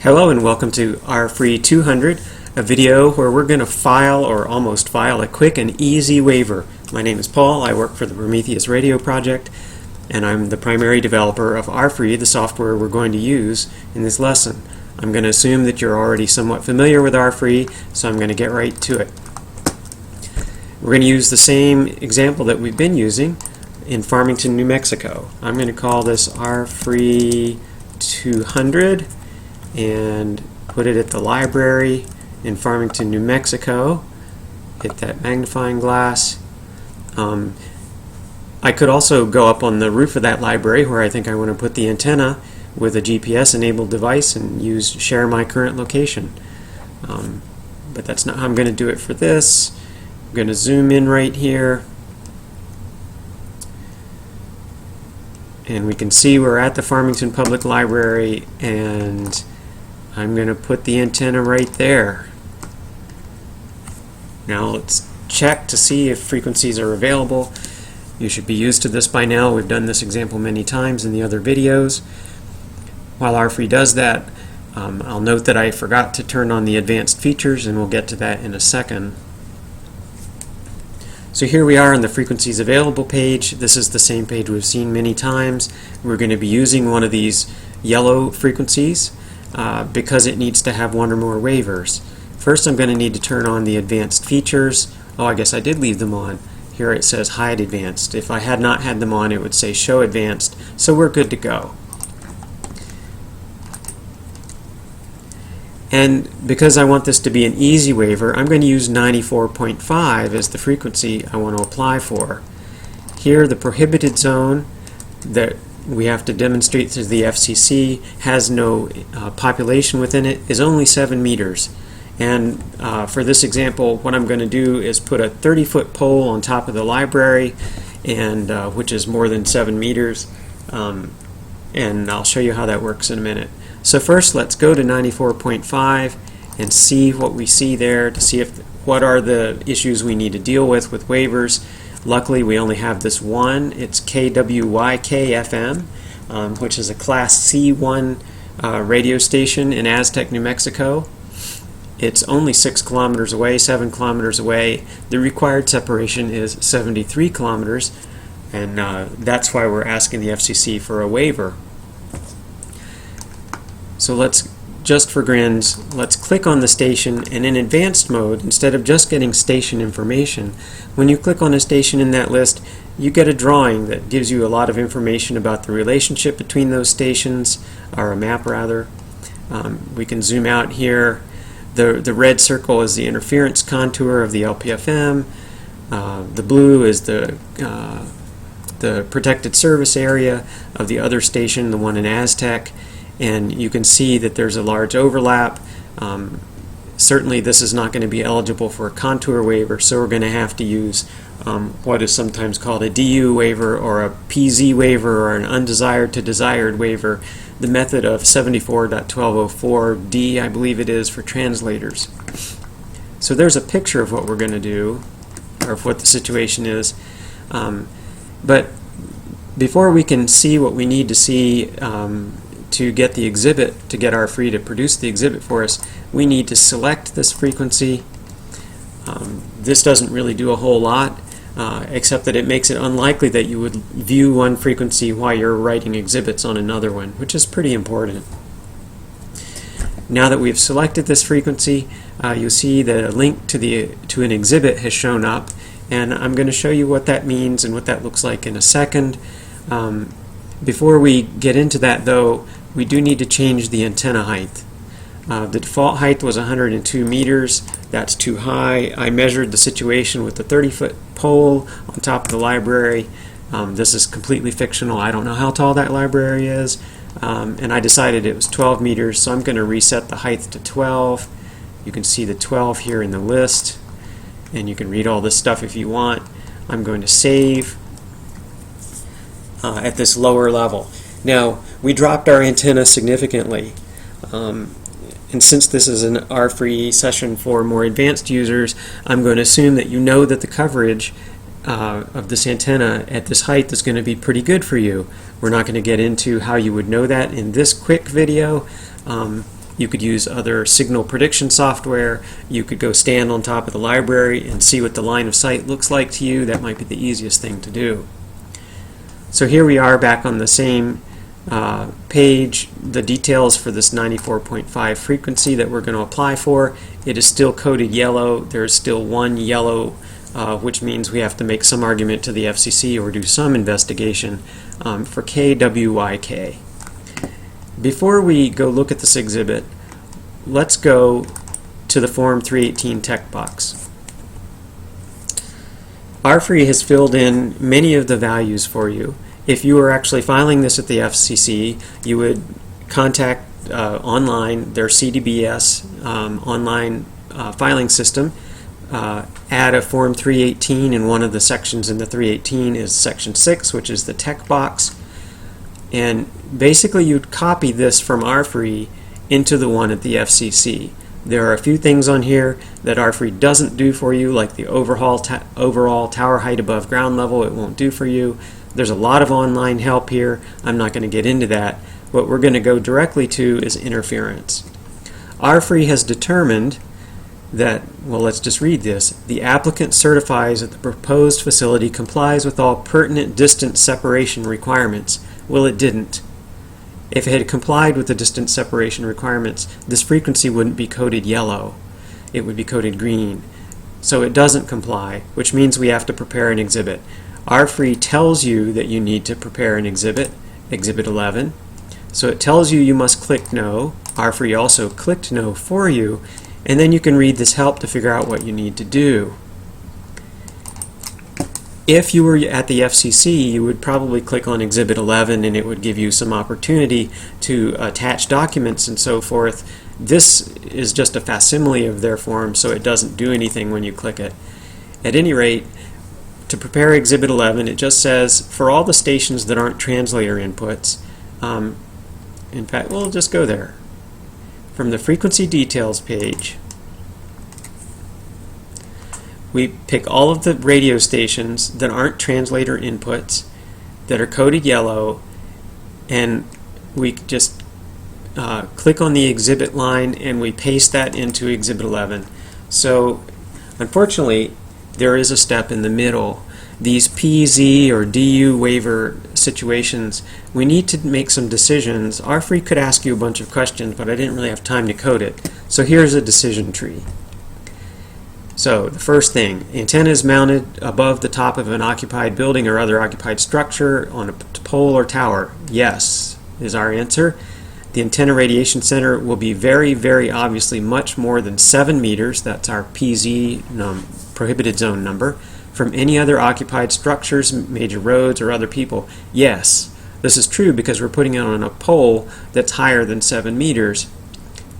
Hello and welcome to Rfree 200, a video where we're going to file or almost file a quick and easy waiver. My name is Paul, I work for the Prometheus Radio project, and I'm the primary developer of Rfree, the software we're going to use in this lesson. I'm going to assume that you're already somewhat familiar with Rfree, so I'm going to get right to it. We're going to use the same example that we've been using in Farmington, New Mexico. I'm going to call this Rfree 200 and put it at the library in Farmington, New Mexico. Hit that magnifying glass. I could also go up on the roof of that library where I think I want to put the antenna with a GPS enabled device and share my current location. But that's not how I'm going to do it for this. I'm going to zoom in right here, and we can see we're at the Farmington Public Library, and I'm going to put the antenna right there. Now let's check to see if frequencies are available. You should be used to this by now. We've done this example many times in the other videos. While Rfree does that, I'll note that I forgot to turn on the advanced features, and we'll get to that in a second. So here we are on the frequencies available page. This is the same page we've seen many times. We're going to be using one of these yellow frequencies because it needs to have one or more waivers. First, I'm going to need to turn on the advanced features. Oh, I guess I did leave them on. Here it says hide advanced. If I had not had them on, it would say show advanced. So we're good to go. And because I want this to be an easy waiver, I'm going to use 94.5 as the frequency I want to apply for. Here, the prohibited zone that we have to demonstrate through the FCC has no population within it, is only 7 meters. And for this example, what I'm going to do is put a 30-foot pole on top of the library, and which is more than 7 meters. And I'll show you how that works in a minute. So first, let's go to 94.5 and see what we see there to see what are the issues we need to deal with waivers. Luckily, we only have this one. It's KWYK-FM, which is a Class C1 radio station in Aztec, New Mexico. It's only 6 kilometers away, 7 kilometers away. The required separation is 73 kilometers, and that's why we're asking the FCC for a waiver. So let's, just for grins, let's click on the station, and in advanced mode, instead of just getting station information, when you click on a station in that list, you get a drawing that gives you a lot of information about the relationship between those stations, or a map rather. We can zoom out here. The red circle is the interference contour of the LPFM. The blue is the protected service area of the other station, the one in Aztec. And you can see that there's a large overlap. Certainly this is not going to be eligible for a contour waiver, so we're going to have to use what is sometimes called a DU waiver or a PZ waiver or an undesired to desired waiver, the method of 74.1204D, I believe it is, for translators. So there's a picture of what we're going to do, or of what the situation is. But before we can see what we need to see to get the exhibit, to get Rfree to produce the exhibit for us, we need to select this frequency. This doesn't really do a whole lot, except that it makes it unlikely that you would view one frequency while you're writing exhibits on another one, which is pretty important. Now that we've selected this frequency, you'll see that a link to an exhibit has shown up, and I'm going to show you what that means and what that looks like in a second. Before we get into that, though, we do need to change the antenna height. The default height was 102 meters. That's too high. I measured the situation with the 30-foot pole on top of the library. This is completely fictional. I don't know how tall that library is. And I decided it was 12 meters, so I'm going to reset the height to 12. You can see the 12 here in the list, and you can read all this stuff if you want. I'm going to save at this lower level. Now, we dropped our antenna significantly, and since this is an Rfree session for more advanced users, I'm going to assume that you know that the coverage of this antenna at this height is going to be pretty good for you. We're not going to get into how you would know that in this quick video. You could use other signal prediction software. You could go stand on top of the library and see what the line of sight looks like to you. That might be the easiest thing to do. So here we are back on the same page. The details for this 94.5 frequency that we're going to apply for. It is still coded yellow. There's still one yellow, which means we have to make some argument to the FCC or do some investigation for KWYK. Before we go look at this exhibit, let's go to the Form 318 text box. Rfree has filled in many of the values for you. If you were actually filing this at the FCC, you would contact online their CDBS online filing system, add a Form 318, and one of the sections in the 318 is Section 6, which is the text box. And basically you'd copy this from Rfree into the one at the FCC. There are a few things on here that Rfree doesn't do for you, like the overall tower height above ground level. It won't do for you. There's a lot of online help here. I'm not going to get into that. What we're going to go directly to is interference. Rfree has determined that, well, let's just read this. The applicant certifies that the proposed facility complies with all pertinent distance separation requirements. Well, it didn't. If it had complied with the distance separation requirements, this frequency wouldn't be coded yellow. It would be coded green. So it doesn't comply, which means we have to prepare an exhibit. Rfree tells you that you need to prepare an exhibit, Exhibit 11. So it tells you must click no. Rfree also clicked no for you, and then you can read this help to figure out what you need to do. If you were at the FCC, you would probably click on Exhibit 11 and it would give you some opportunity to attach documents and so forth. This is just a facsimile of their form, so it doesn't do anything when you click it. At any rate, to prepare Exhibit 11, it just says for all the stations that aren't translator inputs, in fact, we'll just go there. From the frequency details page, we pick all of the radio stations that aren't translator inputs, that are coded yellow, and we just click on the exhibit line and we paste that into Exhibit 11. So unfortunately, there is a step in the middle. These PZ or DU waiver situations, we need to make some decisions. Rfree could ask you a bunch of questions, but I didn't really have time to code it. So here's a decision tree. So the first thing, antenna is mounted above the top of an occupied building or other occupied structure on a pole or tower. Yes, is our answer. The antenna radiation center will be very, very obviously much more than 7 meters, that's our PZ prohibited zone number, from any other occupied structures, major roads, or other people. Yes, this is true because we're putting it on a pole that's higher than 7 meters.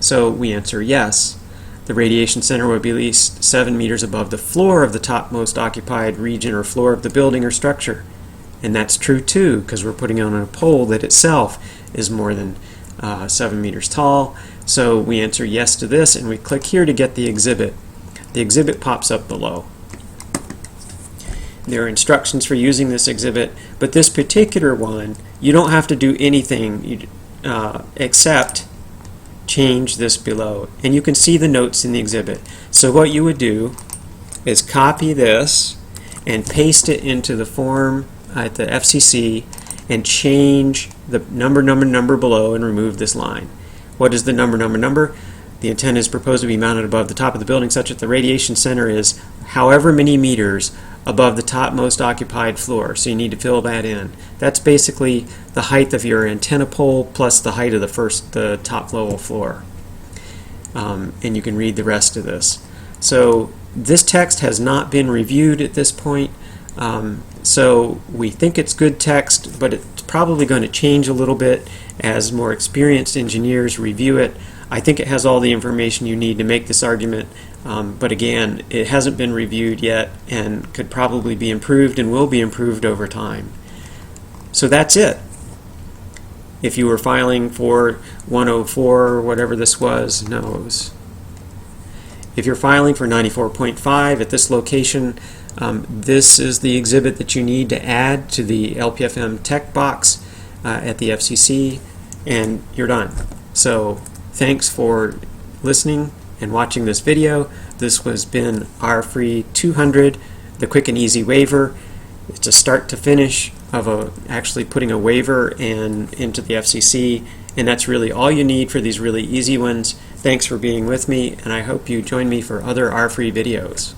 So we answer yes. The radiation center will be at least 7 meters above the floor of the topmost occupied region or floor of the building or structure. And that's true too, because we're putting it on a pole that itself is more than 7 meters tall. So we answer yes to this, and we click here to get the exhibit. The exhibit pops up below. There are instructions for using this exhibit, but this particular one, you don't have to do anything except change this below, and you can see the notes in the exhibit. So what you would do is copy this and paste it into the form at the FCC and change the number below and remove this line. What is the number? The antenna is proposed to be mounted above the top of the building such that the radiation center is however many meters above the topmost occupied floor. So you need to fill that in. That's basically the height of your antenna pole plus the height of the top level floor. And you can read the rest of this. So this text has not been reviewed at this point. So we think it's good text, but it's probably going to change a little bit as more experienced engineers review it. I think it has all the information you need to make this argument, but again, it hasn't been reviewed yet and could probably be improved and will be improved over time. So that's it. If you were filing for 104 or whatever this was, no, it was. If you're filing for 94.5 at this location, this is the exhibit that you need to add to the LPFM text box at the FCC, and you're done. So Thanks for listening and watching this video. This has been Rfree 200, the quick and easy waiver. It's a start to finish of actually putting a waiver into the FCC, and that's really all you need for these really easy ones. Thanks for being with me, and I hope you join me for other Rfree videos.